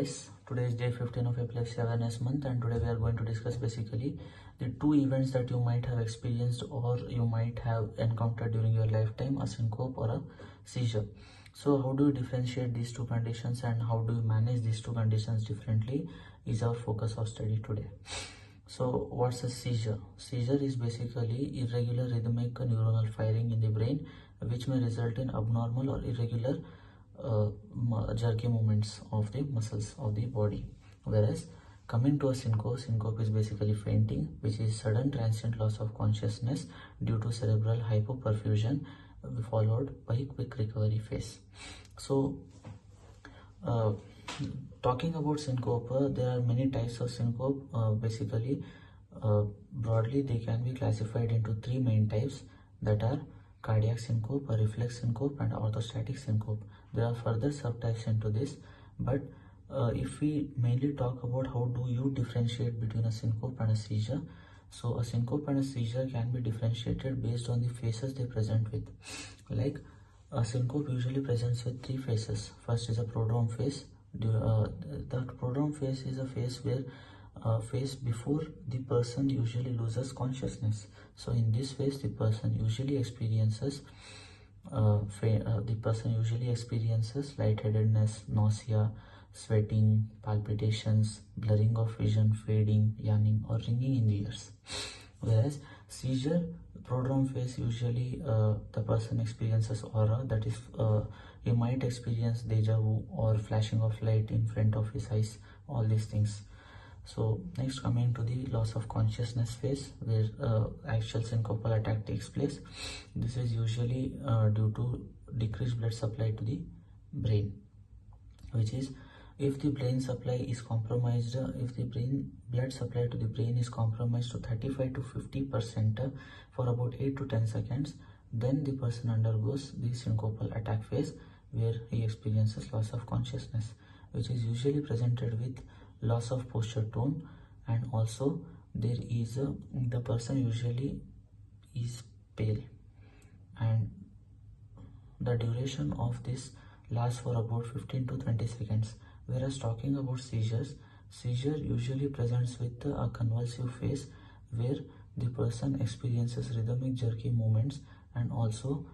guys, today is day 15 of Epilepsy Awareness Month, and today we are going to discuss basically the two events that you might have experienced or you might have encountered during your lifetime, a syncope or a seizure. So how do you differentiate these two conditions and how do you manage these two conditions differently is our focus of study today. So what's a seizure? Seizure is basically irregular rhythmic neuronal firing in the brain which may result in abnormal or irregular jerky movements of the muscles of the body. Whereas coming to a syncope is basically fainting, which is sudden transient loss of consciousness due to cerebral hypoperfusion followed by quick recovery phase. So talking about syncope, there are many types of syncope. Broadly they can be classified into three main types, that are cardiac syncope, a reflex syncope, and orthostatic syncope. There are further subtypes into this, but if we mainly talk about how do you differentiate between a syncope and a seizure, so a syncope and a seizure can be differentiated based on the phases they present with. Like a syncope usually presents with three phases. First is a prodrome phase. The prodrome phase is a phase where phase before the person usually loses consciousness. So in this phase the person usually experiences lightheadedness, nausea, sweating, palpitations, blurring of vision, fading, yawning, or ringing in the ears. Whereas seizure prodrome phase, usually the person experiences aura, that is he might experience deja vu or flashing of light in front of his eyes, all these things. So next, coming to the loss of consciousness phase, where actual syncopal attack takes place. This is usually due to decreased blood supply to the brain, which is if the brain supply is compromised, if the blood supply to the brain is compromised to 35 to 50% for about 8 to 10 seconds, then the person undergoes the syncopal attack phase, where he experiences loss of consciousness, which is usually presented with loss of posture tone, and also there is the person usually is pale, and the duration of this lasts for about 15 to 20 seconds. Whereas talking about seizure usually presents with a convulsive phase, where the person experiences rhythmic jerky movements, and also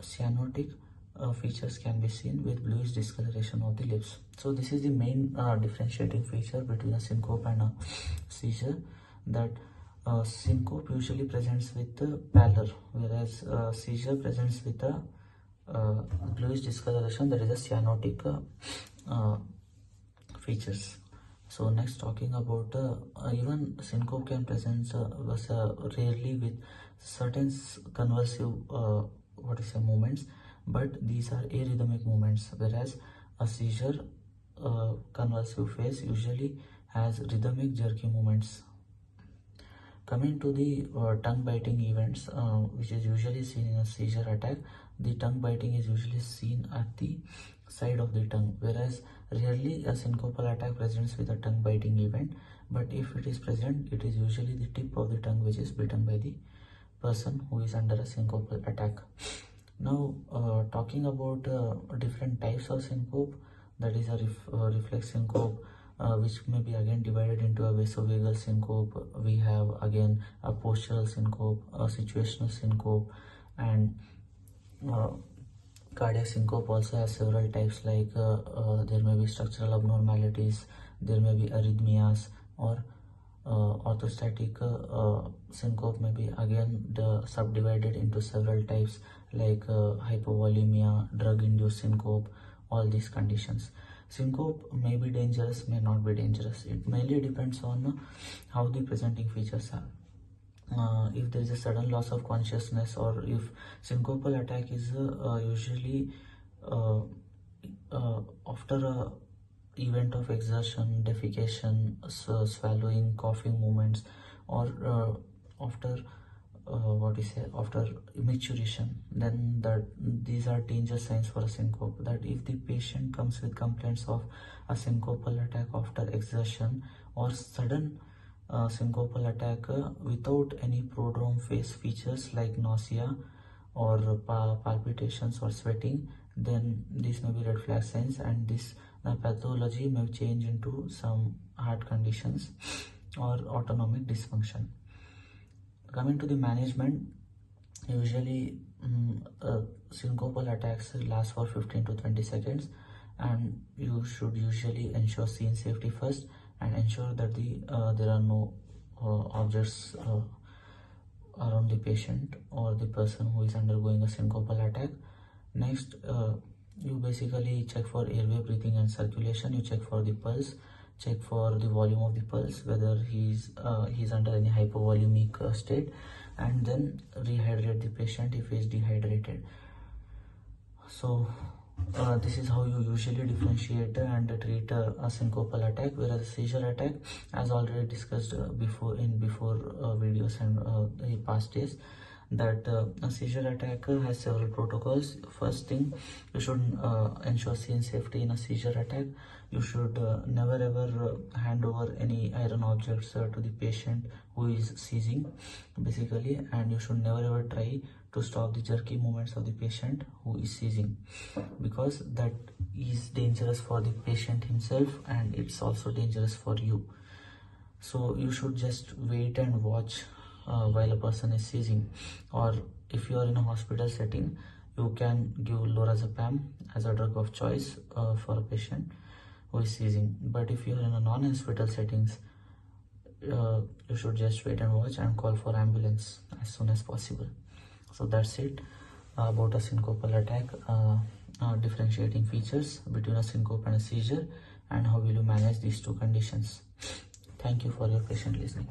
cyanotic features can be seen with bluish discoloration of the lips. So this is the main differentiating feature between a syncope and a seizure, that syncope usually presents with pallor, whereas seizure presents with a bluish discoloration, that is a cyanotic features. So next, talking about even syncope can present rarely with certain convulsive movements, but these are arrhythmic movements, whereas a seizure convulsive phase usually has rhythmic jerky movements. Coming to the tongue biting events, which is usually seen in a seizure attack, the tongue biting is usually seen at the side of the tongue, whereas rarely a syncopal attack presents with a tongue biting event, but if it is present, it is usually the tip of the tongue which is bitten by the person who is under a syncopal attack. Now talking about different types of syncope, that is a reflex syncope, which may be again divided into a vasovagal syncope. We have again a postural syncope, a situational syncope, and cardiac syncope also has several types, like there may be structural abnormalities, there may be arrhythmias, or orthostatic syncope may be again subdivided into several types, like hypovolemia, drug-induced syncope, all these conditions. Syncope may be dangerous, may not be dangerous. It mainly depends on how the presenting features are. If there is a sudden loss of consciousness, or if syncopal attack is usually after a event of exertion, defecation, swallowing, coughing movements, or after after maturation, then these are danger signs for a syncope. That if the patient comes with complaints of a syncopal attack after exertion or sudden syncopal attack without any prodrome phase features like nausea or palpitations or sweating, then these may be red flag signs, and this The pathology may change into some heart conditions or autonomic dysfunction. Coming to the management, usually syncopal attacks last for 15 to 20 seconds, and you should usually ensure scene safety first and ensure that there are no objects around the patient or the person who is undergoing a syncopal attack. Next, you basically check for airway, breathing and circulation. You check for the pulse, check for the volume of the pulse, whether he's under any hypovolemic state, and then rehydrate the patient if he is dehydrated. So this is how you usually differentiate and treat a syncopal attack. Whereas a seizure attack, as already discussed before videos and past days, that a seizure attack has several protocols. First thing, you should ensure scene safety in a seizure attack. You should never ever hand over any iron objects to the patient who is seizing, basically, and you should never ever try to stop the jerky movements of the patient who is seizing, because that is dangerous for the patient himself and it's also dangerous for you. So you should just wait and watch while a person is seizing. Or if you are in a hospital setting, you can give lorazepam as a drug of choice for a patient who is seizing. But if you are in a non-hospital settings, you should just wait and watch and call for ambulance as soon as possible. So that's it about a syncopal attack, differentiating features between a syncope and a seizure, and how will you manage these two conditions. Thank you for your patient listening.